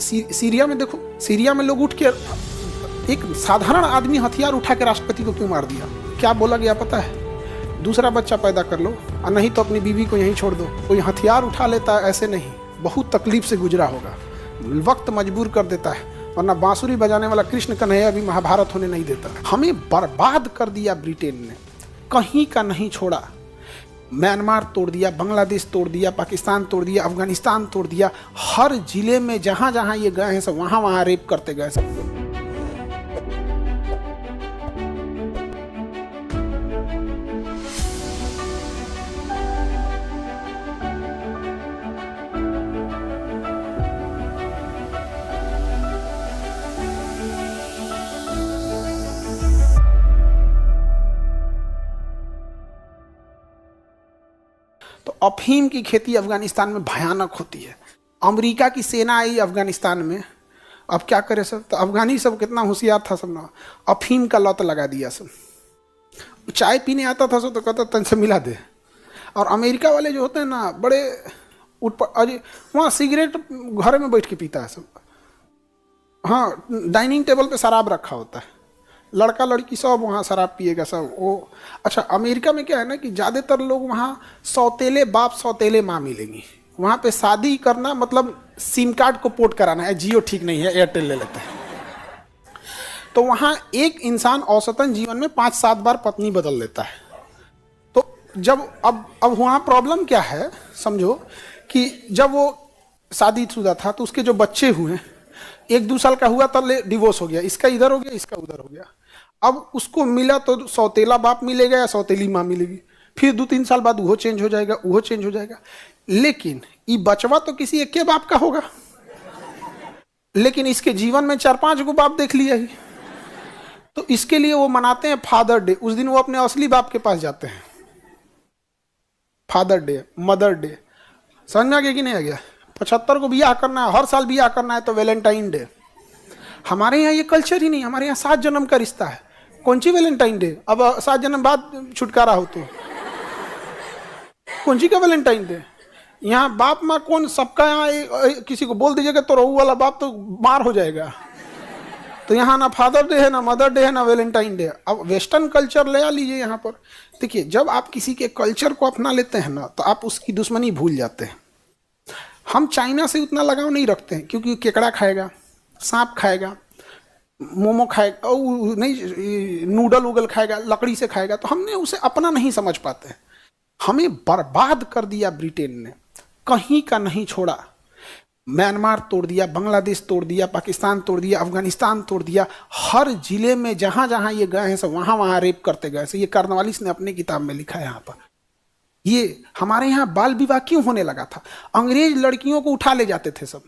Syria में देखो, Syria में लोग उठ के एक साधारण आदमी हथियार उठा के राष्ट्रपति को क्यों मार दिया? क्या बोला गया पता है? दूसरा बच्चा पैदा कर लो और नहीं तो अपनी बीवी को यहीं छोड़ दो। कोई हथियार उठा लेता है ऐसे नहीं, बहुत तकलीफ से गुजरा होगा, वक्त मजबूर कर देता है, वरना बांसुरी बजाने वाला कृष्ण कन्हैया भी महाभारत होने नहीं देता। हमें बर्बाद कर दिया ब्रिटेन ने, कहीं का नहीं छोड़ा। म्यांमार तोड़ दिया, बांग्लादेश तोड़ दिया, पाकिस्तान तोड़ दिया, अफगानिस्तान तोड़ दिया। हर जिले में जहाँ जहाँ ये गए हैं सब वहाँ रेप करते गए सब लोग। तो अफीम की खेती अफगानिस्तान में भयानक होती है। अमेरिका की सेना आई अफगानिस्तान में, अब क्या करे सब? तो अफगानी सब कितना होशियार था सब ना, अफीम का लत लगा दिया सब। चाय पीने आता था सब तो कहता तन से मिला दे। और अमेरिका वाले जो होते हैं ना बड़े अरे वहाँ सिगरेट घर में बैठ के पीता है सब। हाँ, डाइनिंग टेबल पे शराब रखा होता है, लड़का लड़की सब वहाँ शराब पिएगा सब वो। अच्छा, अमेरिका में क्या है ना कि ज़्यादातर लोग वहाँ सौतेले बाप सौतेले माँ मिलेंगी। वहाँ पे शादी करना मतलब सिम कार्ड को पोर्ट कराना है, जियो ठीक नहीं है एयरटेल ले लेते हैं। तो वहाँ एक इंसान औसतन जीवन में 5-7 बार पत्नी बदल लेता है। तो जब अब वहाँ प्रॉब्लम क्या है समझो कि जब वो शादीशुदा था तो उसके जो बच्चे हुए 1-2 साल का हुआ तब डिवोर्स हो गया, इसका इधर हो गया इसका उधर हो गया। अब उसको मिला तो सौतेला बाप मिलेगा या सौतेली माँ मिलेगी, फिर 2-3 साल बाद वो चेंज हो जाएगा, वो चेंज हो जाएगा। लेकिन ये बचवा तो किसी एक के बाप का होगा, लेकिन इसके जीवन में 4-5 गो बाप देख लिया ही। तो इसके लिए वो मनाते हैं फादर डे। उस दिन वो अपने असली बाप के पास जाते हैं। फादर डे, मदर डे, समझ में आ गया कि नहीं आ गया? 75 को बियाह करना है, हर साल बियाह करना है तो वैलेंटाइन डे। हमारे यहाँ ये कल्चर ही नहीं, हमारे यहाँ 7 जन्म का रिश्ता है। कौन सी वैलेंटाइन डे? अब 7 जन्म बाद छुटकारा हो तो कौन सी का वैलेंटाइन डे? यहाँ बाप माँ कौन, सबका यहाँ किसी को बोल दीजिएगा तो रहू वाला बाप तो मार हो जाएगा। तो यहाँ ना फादर डे है, ना मदर डे है, ना वैलेंटाइन डे। अब वेस्टर्न कल्चर ले आ लीजिए यहाँ पर। देखिए, जब आप किसी के कल्चर को अपना लेते हैं ना तो आप उसकी दुश्मनी भूल जाते हैं। हम चाइना से उतना लगाव नहीं रखते हैं क्योंकि केकड़ा खाएगा, सांप खाएगा, मोमो खाएगा, नहीं नूडल उगल खाएगा, लकड़ी से खाएगा, तो हमने उसे अपना नहीं समझ पाते। हमें बर्बाद कर दिया ब्रिटेन ने, कहीं का नहीं छोड़ा। म्यांमार तोड़ दिया, बांग्लादेश तोड़ दिया, पाकिस्तान तोड़ दिया, अफगानिस्तान तोड़ दिया। हर जिले में जहाँ जहाँ ये गए हैं सब वहाँ रेप करते गए। ये कार्नवालिस ने अपने किताब में लिखा है यहाँ पर। ये हमारे यहाँ बाल विवाह क्यों होने लगा था? अंग्रेज लड़कियों को उठा ले जाते थे सब,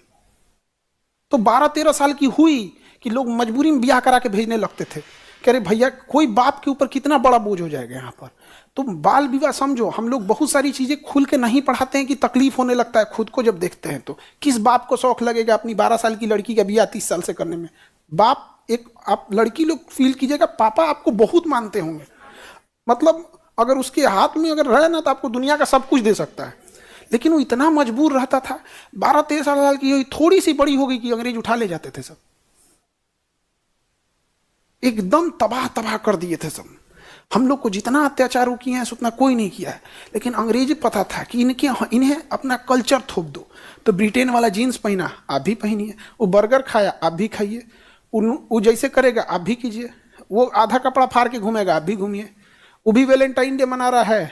तो 12-13 साल की हुई कि लोग मजबूरी में ब्याह करा के भेजने लगते थे। कह रहे भैया कोई बाप के ऊपर कितना बड़ा बोझ हो जाएगा यहाँ पर। तो बाल विवाह समझो, हम लोग बहुत सारी चीजें खुल के नहीं पढ़ाते हैं कि तकलीफ होने लगता है खुद को जब देखते हैं। तो किस बाप को शौक लगेगा अपनी 12 साल की लड़की का ब्याह 30 साल से करने में? बाप एक, आप लड़की लोग फील कीजिएगा, पापा आपको बहुत मानते होंगे, मतलब अगर उसके हाथ में अगर रहे ना तो आपको दुनिया का सब कुछ दे सकता है। लेकिन वो इतना मजबूर रहता था, 12-13 साल की हुई, थोड़ी सी बड़ी हो गई कि अंग्रेज उठा ले जाते थे सब, एकदम तबाह कर दिए थे सब। हम लोग को जितना अत्याचार किए हैं उतना कोई नहीं किया है। लेकिन अंग्रेजी पता था कि इन्हें अपना कल्चर थोप दो। तो ब्रिटेन वाला जीन्स पहना, आप भी पहनिए। वो बर्गर खाया, आप भी खाइए। वो जैसे करेगा आप भी कीजिए। वो आधा कपड़ा फाड़ के घूमेगा, आप भी घूमिए। वो भी वैलेंटाइन डे मना रहा है,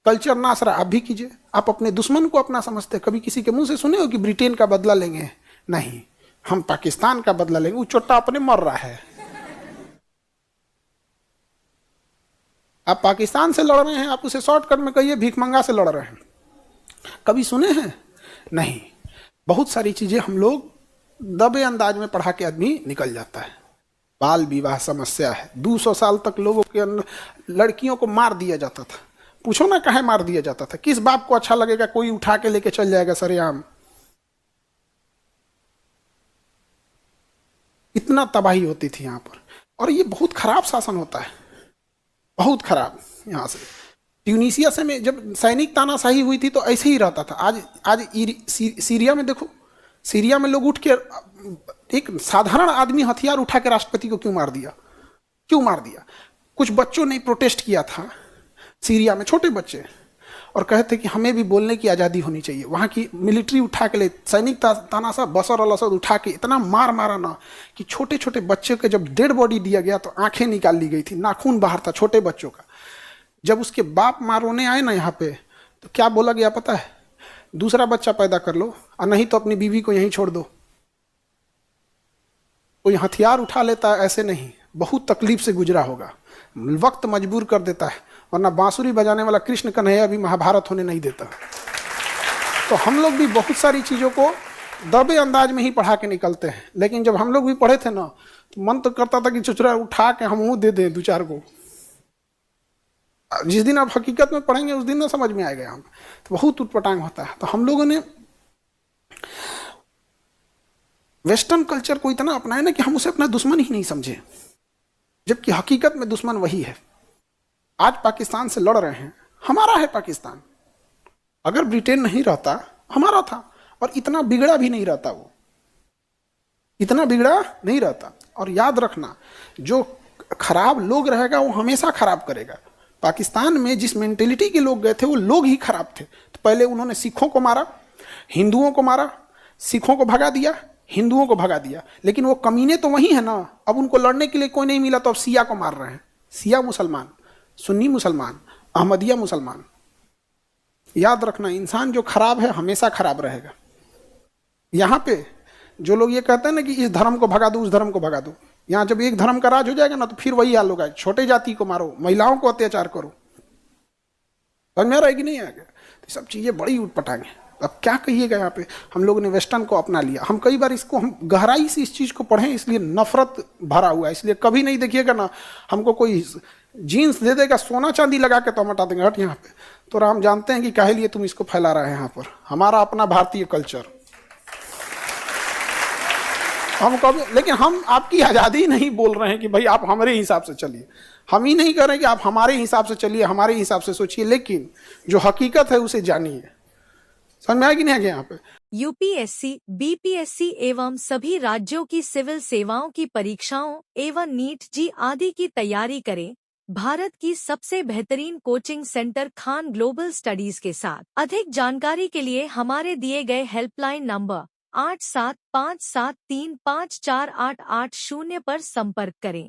कल्चर नाच रहा, आप भी कीजिए। आप अपने दुश्मन को अपना समझते। कभी किसी के मुंह से सुने हो कि ब्रिटेन का बदला लेंगे? नहीं, हम पाकिस्तान का बदला लेंगे। वो चोट्टा अपने मर रहा है। आप पाकिस्तान से लड़ रहे हैं, आप उसे शॉर्टकट में कहिए भीखमंगा से लड़ रहे हैं। कभी सुने हैं? नहीं। बहुत सारी चीजें हम लोग दबे अंदाज में पढ़ा के आदमी निकल जाता है। बाल विवाह समस्या है। 200 साल तक लोगों के अंदर लड़कियों को मार दिया जाता था। पूछो ना काहे मार दिया जाता था? किस बाप को अच्छा लगेगा कोई उठा के लेके चल जाएगा सरेआम? इतना तबाही होती थी यहाँ पर। और ये बहुत खराब शासन होता है, बहुत खराब। यहाँ से ट्यूनीसिया से में जब सैनिक तानाशाही हुई थी तो ऐसे ही रहता था। आज सीरिया में देखो, सीरिया में लोग उठ के, एक साधारण आदमी हथियार उठा के राष्ट्रपति को क्यों मार दिया? क्यों मार दिया? कुछ बच्चों ने प्रोटेस्ट किया था सीरिया में, छोटे बच्चे, और कहते कि हमें भी बोलने की आज़ादी होनी चाहिए। वहाँ की मिलिट्री उठा के ले, सैनिक तानाशाह बशर अल असद उठा के इतना मार मारा ना कि छोटे छोटे बच्चे के जब डेड बॉडी दिया गया तो आंखें निकाल ली गई थी, नाखून बाहर था छोटे बच्चों का। जब उसके बाप माँ रोने आए ना यहाँ पे, तो क्या बोला गया पता है? दूसरा बच्चा पैदा कर लो और नहीं तो अपनी बीवी को यहीं छोड़ दो। कोई हथियार उठा लेता है ऐसे नहीं, बहुत तकलीफ से गुजरा होगा, वक्त मजबूर कर देता है, वरना बांसुरी बजाने वाला कृष्ण कन्हैया भी महाभारत होने नहीं देता। तो हम लोग भी बहुत सारी चीज़ों को दबे अंदाज में ही पढ़ा के निकलते हैं, लेकिन जब हम लोग भी पढ़े थे ना तो मन तो करता था कि चुचरा उठा के हम मुँह दे दें दो चार को। जिस दिन आप हकीकत में पढ़ेंगे उस दिन ना समझ में आएगा हमें, तो बहुत उटपटांग होता है। तो हम लोगों ने वेस्टर्न कल्चर को इतना अपनाया ना कि हम उसे अपना दुश्मन ही नहीं समझे, जबकि हकीकत में दुश्मन वही है। आज पाकिस्तान से लड़ रहे हैं, हमारा है पाकिस्तान। अगर ब्रिटेन नहीं रहता, हमारा था, और इतना बिगड़ा भी नहीं रहता, वो इतना बिगड़ा नहीं रहता। और याद रखना, जो खराब लोग रहेगा वो हमेशा खराब करेगा। पाकिस्तान में जिस मेंटेलिटी के लोग गए थे वो लोग ही खराब थे। तो पहले उन्होंने सिखों को मारा, हिंदुओं को मारा, सिखों को भगा दिया, हिंदुओं को भगा दिया, लेकिन वो कमीने तो वही है ना। अब उनको लड़ने के लिए कोई नहीं मिला तो अब सिया को मार रहे हैं। सिया मुसलमान, सुन्नी मुसलमान, अहमदिया मुसलमान। याद रखना, इंसान जो खराब है हमेशा खराब रहेगा। यहाँ पे जो लोग ये कहते हैं ना कि इस धर्म को भगा दो, उस धर्म को भगा दो, यहाँ जब एक धर्म का राज हो जाएगा ना तो फिर वही हाल होगा। छोटे जाति को मारो, महिलाओं को अत्याचार करो, समझ में आ रहा है कि नहीं आएगा? तो सब चीज़ें बड़ी उटपटांग हैं। अब क्या कहिएगा, यहाँ पे हम लोगों ने वेस्टर्न को अपना लिया। हम कई बार इसको, हम गहराई से इस चीज़ को पढ़ें, इसलिए नफरत भरा हुआ है। इसलिए कभी नहीं देखिएगा ना हमको कोई जीन्स दे देगा सोना चांदी लगा के तो हम हटा देंगे, हट यहाँ पे। तो हम जानते हैं कि काहे लिए तुम इसको फैला रहे हैं यहाँ पर। हमारा अपना भारतीय कल्चर हम कभी, लेकिन हम आपकी आज़ादी नहीं बोल रहे हैं कि भाई आप हमारे हिसाब से चलिए। हम ही नहीं कह रहे कि आप हमारे हिसाब से चलिए, हमारे हिसाब से सोचिए, लेकिन जो हकीकत है उसे जानिए। समझ में आया कि नहीं आगे? यहाँ पे यूपीएससी, बीपीएससी एवं सभी राज्यों की सिविल सेवाओं की परीक्षाओं एवं नीट जी आदि की तैयारी करें भारत की सबसे बेहतरीन coaching centre Khan global studies के साथ। अधिक जानकारी के लिए हमारे दिए गए हेल्पलाइन नंबर 8757354880 पर संपर्क करें।